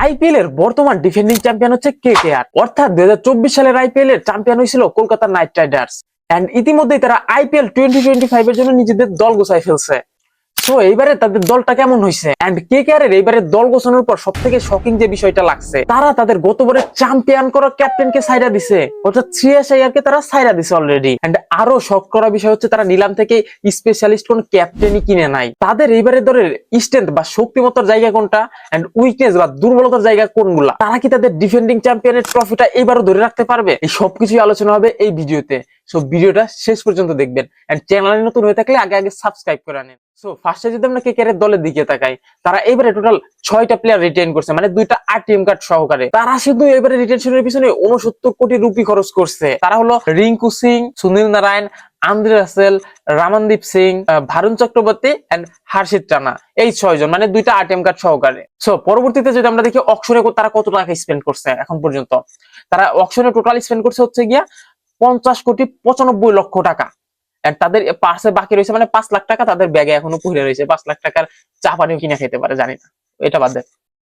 IPL এর বর্তমান defending champion হচ্ছে কেকেআর, অর্থাৎ 2024 সালের আইপিএল এর চ্যাম্পিয়ন হয়েছিল কলকাতা নাইট রাইডার্স। এন্ড ইতিমধ্যেই তারা আইপিএল 2025 এর জন্য নিজেদের দল গোছায় ফেলছে। সো এইবারে তাদের দলটা কেমন হয়েছে এন্ড কেকেআর এর এইবারে দল গোছানোর পর সবথেকে শকিং যে বিষয়টা লাগছে, তারা তাদের গতবারের চ্যাম্পিয়ন করা ক্যাপ্টেনকে সাইরা দিছে, অর্থাৎ শ্রেয়াস আইয়ার কে তারা সাইরা দিছে অলরেডি। এন্ড আরো শক করা বিষয় হচ্ছে তারা নিলাম থেকে স্পেশালিস্ট কোন ক্যাপ্টেনই কিনে নাই। তাদের এইবারে দলের স্ট্রেংথ বা শক্তিমত্তার জায়গা কোনটা এন্ড উইকনেস বা দুর্বলতার জায়গা কোনগুলা, তারা কি তাদের ডিফেন্ডিং চ্যাম্পিয়নের ট্রফিটা এবারও ধরে রাখতে পারবে, এই সবকিছুই আলোচনা হবে এই ভিডিওতে। সো ভিডিওটা শেষ পর্যন্ত দেখবেন এন্ড চ্যানেলে নতুন হয়ে থাকলে আগে সাবস্ক্রাইব করে নেন। সো ফার্স্টে যদি আমরা কেকেআর দলের দিকে তাকাই, তারা এবারে টোটাল 6টা প্লেয়ার রিটেইন করছে, মানে 2টা আরটিএম কার্ড সহকারে। তারা শুধু এবারে রিটেনশনের পিছনে 69 কোটি রুপি খরচ করছে। তারা হলো Rinku Singh, Sunil Narine, Andre Russell, Ramandeep Singh, Varun Chakravarthy and Harshit Rana, এই 6 জন, মানে 2টা আরটিএম কার্ড সহকারে। সো পরবর্তীতে যদি আমরা দেখি অকশনে তারা কত টাকা স্পেন্ড করছে এখন পর্যন্ত, তারা অকশনে টোটাল স্পেন্ড করছে হচ্ছে গিয়া 50,95,00,000 টাকা। তাদের পার্সে বাকি রয়েছে মানে 5 লাখ টাকা, তাদের ব্যাগে এখনো পড়ে রয়েছে। 5 লাখ টাকার চা পানিও কিনে খেতে পারে, জানি না, এটা বাদ দেন।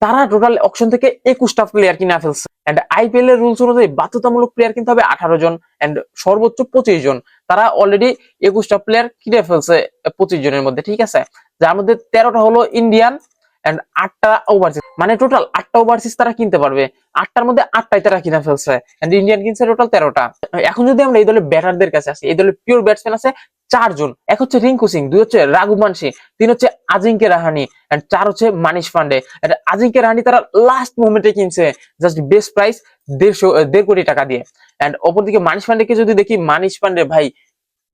তারা টোটাল অকশন থেকে 21টা প্লেয়ার কিনা ফেলছে। এন্ড আইপিএল এর রুলস অনুযায়ী বাধ্যতামূলক প্লেয়ার কিনতে হবে 18 জন এন্ড সর্বোচ্চ 25 জন। তারা অলরেডি 21টা প্লেয়ার কিনে ফেলছে 25 জনের মধ্যে, ঠিক আছে, যার মধ্যে 13টা হলো ইন্ডিয়ান এন্ড 8টা ওভারসিজ, মানে টোটাল 8টা ওভারসিজ তারা কিনতে পারবে। 8টার মধ্যে 8টাই তারা কিনে ফেলছে এন্ড ইন্ডিয়ান কিনছে টোটাল 13টা। এখন যদি আমরা এই দলের ব্যাটারদের কাছে আসি, এই দলের পিওর ব্যাটসম্যান আছে 4 জন। এক হচ্ছে রিঙ্কু সিং, 2 হচ্ছে রাঘুবংশী, 3 হচ্ছে আজিঙ্কে রাহানে এন্ড 4 হচ্ছে মানিশ পান্ডে। আজিঙ্কে রাহানে তারা লাস্ট মোমেন্টে কিনছে জাস্ট বেস্ট প্রাইস 1.5 কোটি টাকা দিয়ে। এন্ড অপরদিকে মানিশ পান্ডেকে যদি দেখি, মানিশ পান্ডে ভাই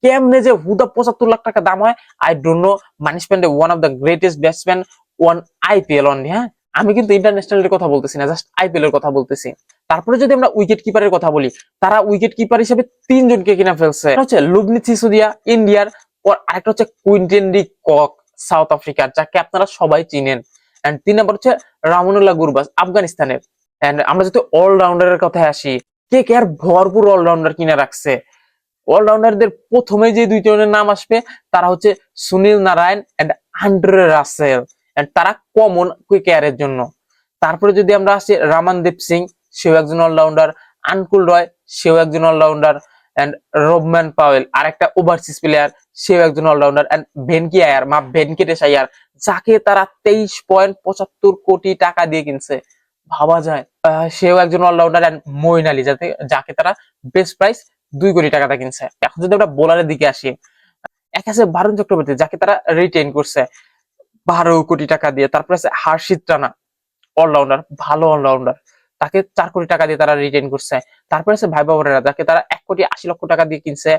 কেমনে যে হুদা 75 লাখ টাকা দাম হয়, I don't know. Manish Pandey one of the greatest batsman won IPL only. হ্যাঁ, আমি কিন্তু ইন্টারন্যাশনালের কথা বলতেছি না, জাস্ট আইপিএল এর কথা বলতেছি। তারপরে যদি আমরা উইকেট কিপারের কথা বলি, তারা উইকেট কিপার হিসেবে 3 জনকে কিনা ফেলছে। হচ্ছে লুবনিত সিসোদিয়া ইন্ডিয়ার, আরেকটা হচ্ছে কুইন্টেন ডি কক সাউথ আফ্রিকার, যাকে আপনারা সবাই চিনেন। এন্ড 3 নম্বর হচ্ছে রামনুল্লাহ গুরবাজ আফগানিস্তানের। এন্ড আমরা যদি অলরাউন্ডারের কথায় আসি, কেকেআর ভরপুর অলরাউন্ডার কিনা রাখছে। অলরাউন্ডারদের প্রথমে যে 2 জনের নাম আসবে তারা হচ্ছে Sunil Narine and Andre Russell, and তারা কমন কেকেআর এর জন্য। তারপরে যদি আমরা আসি রামানদীপ সিং, সেও একজন অলরাউন্ডার, আনকুল রয়, সেও একজন অলরাউন্ডার, এন্ড রবম্যান পাওয়েল আরেকটা ওভারসিজ প্লেয়ার, সেও একজন অলরাউন্ডার, এন্ড ভেনকি আয়ার ভেনকেটেশ আয়ার, যাকে তারা 23.75 কোটি টাকা দিয়ে কিনছে, ভাবা যায়। সেও একজন অলরাউন্ডার, এন্ড মইন আলী, যাকে তারা বেস্ট প্রাইস 2 কোটি টাকাটা কিনছে। এখন যদি আমরা বোলারের দিকে আসি, এক আছে ভারুণ চক্রবর্তী, যাকে তারা রিটেইন করছে 12 কোটি টাকা দিয়ে। তারপর আছে হর্ষিত রানা, অলরাউন্ডার, ভালো অলরাউন্ডার, তাকে 4 কোটি টাকা দিয়ে তারা রিটেইন করছে। তারপর আছে ভাইবা ওরেরা, যাকে তারা 1,80,00,000 টাকা দিয়ে কিনছে।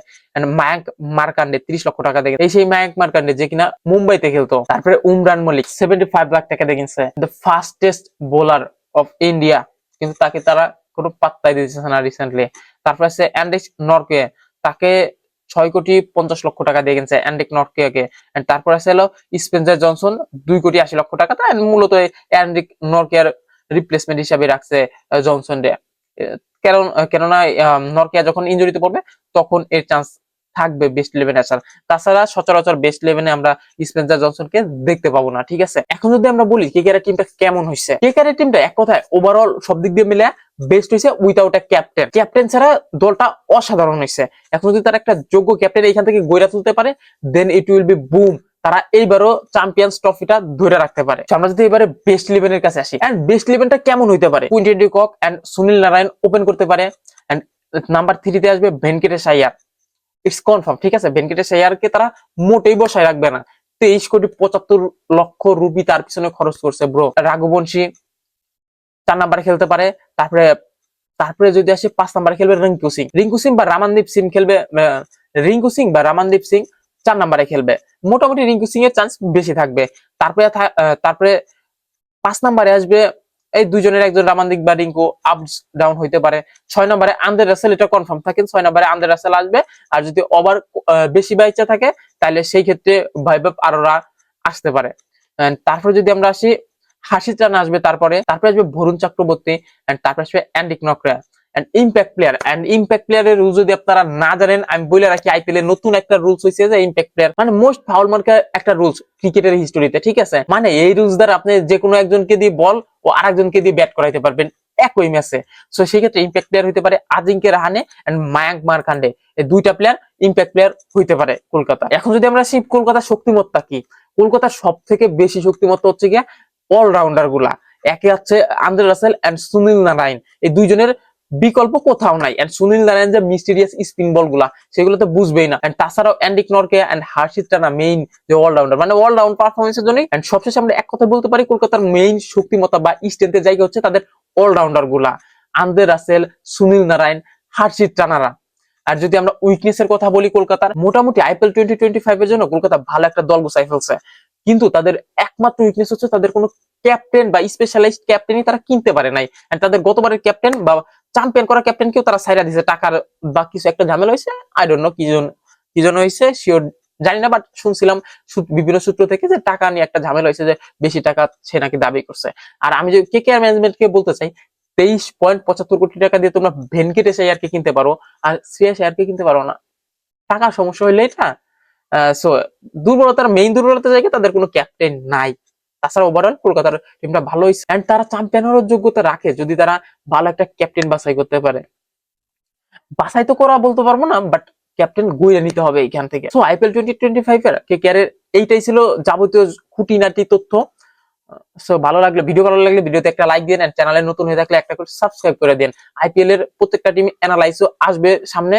মায়াঙ্ক মার্কান্ডে 30 লক্ষ টাকা দিয়ে, এই সেই মায়াঙ্ক মার্কান্ডে যে কিনা মুম্বাইতে খেলতো। তারপরে উমরান মলিক 75 লাখ টাকা দিয়ে কিনছে, the fastest bowler of India, কিন্তু তাকে তারা কোনো পাত্তাই দিতেছে না রিসেন্টলি। তারপর আছে অ্যান্ড্রিক নরকে, তাকে 6,50,00,000 টাকা দিয়ে কিনছে অ্যান্ড্রিক নরকে। তারপর আছে হলো স্পেন্সার জনসন 2,80,00,000 টাকা, তাই মূলত অ্যান্ড্রিক নরকের রিপ্লেসমেন্ট হিসাবে রাখছে জনসন রে। কেননা নরকিয়া যখন ইনজুরিতে পড়বে তখন এর চান্স থাকবে বেস্ট 11 আসার। তাছাড়া সচরাচর বেস্ট 11-এ আমরা স্পেন্সার জনসনকে দেখতে পাবো না, ঠিক আছে। এখন যদি আমরা বলি কেকেআর টিমটা কেমন হয়েছে, কেকেআর টিমটা এক কথায় ওভারঅল সব দিক দিয়ে মিলে বেস্ট হয়েছে উইথাউট এ ক্যাপ্টেন। ক্যাপ্টেন ছাড়া দলটা অসাধারণ হয়েছে। এখন যদি তার একটা যোগ্য ক্যাপ্টেন এখান থেকে গইরা তুলতে পারে, দেন ইট উইল বি বুম, তারা এইবারও চ্যাম্পিয়ন্স ট্রফিটা ধরে রাখতে পারে। আমরা যদি এবারে বেস্ট 11 এর কাছে আসি, এন্ড বেস্ট 11টা কেমন হইতে পারে, Quinton de Kock and Sunil Narine open করতে পারে। এন্ড নাম্বার 3 তে আসবে ভেনকেটেশ আইয়ার, ইটস কনফার্ম, ঠিক আছে। ভেনকেটেশ আইয়ারকে তারা মোটেই বসায় রাখবে না, 23,75,00,000 রুপি তার পিছনে খরচ করছে ব্রো। রাঘুবংশী 4 নম্বরে খেলতে পারে। তারপরে তারপরে যদি আসে 5 নম্বরে খেলবে রিঙ্কু সিং বা রামানদীপ সিং খেলবে। রিঙ্কু সিং বা রামানদীপ সিং 4 নম্বরে খেলবে, মোটামুটি রিঙ্কু সিং এর চান্স বেশি থাকবে। তারপরে 5 নম্বরে আসবে এই দুজনের একজন, রামানদীপ বা রিঙ্কু, আপস ডাউন হইতে পারে। 6 নম্বরে আন্দ্রে রাসেল, এটা কনফার্ম থাকে 6 নম্বরে আন্দ্রে রাসেল আসবে। আর যদি ওভার বেশি বা ইচ্ছা থাকে তাহলে সেই ক্ষেত্রে ভাইবাব আরোরা আসতে পারে। তারপরে যদি আমরা আসি, হর্ষিত রানা আসবে, তারপরে আসবে ভারুণ চক্রবর্তী, তারপরে আসবে অ্যান্ড্রিক নকরা। এন্ড ইম্প্যাক্ট প্লেয়ারের রুলস যদি আপনারা না জানেন, আমি বলে রাখি আইপিএল এর নতুন একটা রুলস হয়েছে যে ইম্প্যাক্ট প্লেয়ার মানে মোস্ট ফাউল মার্কা একটা রুলস ক্রিকেটের হিস্টোরিতে, ঠিক আছে? মানে এই রুলস দ্বারা আপনি যে কোনো একজনকে দিয়ে বল ও আরেকজনকে দিয়ে ব্যাট করাইতে পারবেন একই ম্যাচে। সো সেই ক্ষেত্রে ইম্প্যাক্ট প্লেয়ার হইতে পারে আজিঙ্কে রাহানে এন্ড মায়াঙ্ক মারকান্ডে, এই দুইটা প্লেয়ার ইম্প্যাক্ট প্লেয়ার হইতে পারে কলকাতা। এখন যদি আমরা সেই কলকাতার শক্তিমত্তা কি, কলকাতার সব থেকে বেশি শক্তিমত্তা হচ্ছে গিয়া অলরাউন্ডার গুলা। একে হচ্ছে Andre Russell and Sunil Narine, এই দুইজনের বিকল্প কোথাও নাই। এন্ড সুনীল নারায়ণ যে মিস্টিরিয়াস স্পিন বল গুলা সেগুলো তো বুঝবেই না। এন্ড তাছাড়াও অ্যান্ডিক নরকে এন্ড হার্ষিত রানা মেইন যে অলরাউন্ডার, মানে অলরাউন্ড পারফরমেন্সের জন্য। এন্ড সবশেষে আমরা এক কথা বলতে পারি কলকাতার মেইন শক্তিমত্তা বা স্ট্রেংথের জায়গা হচ্ছে তাদের অলরাউন্ডার গুলা, আন্দ্রে রাসেল, সুনীল নারায়ণ, হার্ষিত রানারা। আর যদি আমরা উইকনেসের কথা বলি কলকাতার, মোটামুটি আইপিএল 2025 এর জন্য কলকাতা ভালো একটা দল গুছাই ফেলছে, কিন্তু তাদের একমাত্র উইকনেস হচ্ছে তাদের কোনো ক্যাপ্টেন বা স্পেশালাইজড ক্যাপ্টেনই তারা কিনতে পারে নাই। এন্ড তাদের গতবারের ক্যাপ্টেন বা চ্যাম্পিয়ন করা ক্যাপ্টেনকেও তারা ছাইড়া দিয়েছে, টাকার বা কিছু একটা ঝামেলা হয়েছে, আই ডোন্ট নো কি জন্য হয়েছে শিওর জানি না, বাট শুনছিলাম বিভিন্ন সূত্র থেকে যে টাকা নিয়ে একটা ঝামেলা হয়েছে, যে বেশি টাকা সে নাকি দাবি করছে। আর আমি যে কেকেআর ম্যানেজমেন্টকে বলতে চাই, 23.75 কোটি টাকা দিয়ে তোমরা ভেনকেটেশ আইয়ারকে কিনতে পারো আর শ্রেয়াস আইয়ারকে কিনতে পারো না, টাকার সমস্যা হইলে এটা। সো মেইন দুর্বলতার জায়গায় তাদের কোনো ক্যাপ্টেন নাই। তাছাড়া ওভারঅল কলকাতার টিমটা ভালো হয়েছে এন্ড তারা চ্যাম্পিয়ন হওয়ার যোগ্যতা রাখে যদি তারা ভালো একটা ক্যাপ্টেন বাছাই করতে পারে। বাছাই তো করা বলতে পারবো না, বাট ক্যাপ্টেন গুইয়ে নিতে হবে এখান থেকে। সো আইপিএল 2025 এর কেকেআর এর এইটাই ছিল যাবতীয় খুঁটিনাটি তথ্য। সো ভালো লাগলে ভিডিওতে একটা লাইক দিন, চ্যানেলে নতুন হয়ে থাকলে একটা করে সাবস্ক্রাইব করে দিন। আইপিএল এর প্রত্যেকটা টিম অ্যানালাইসও আসবে সামনে।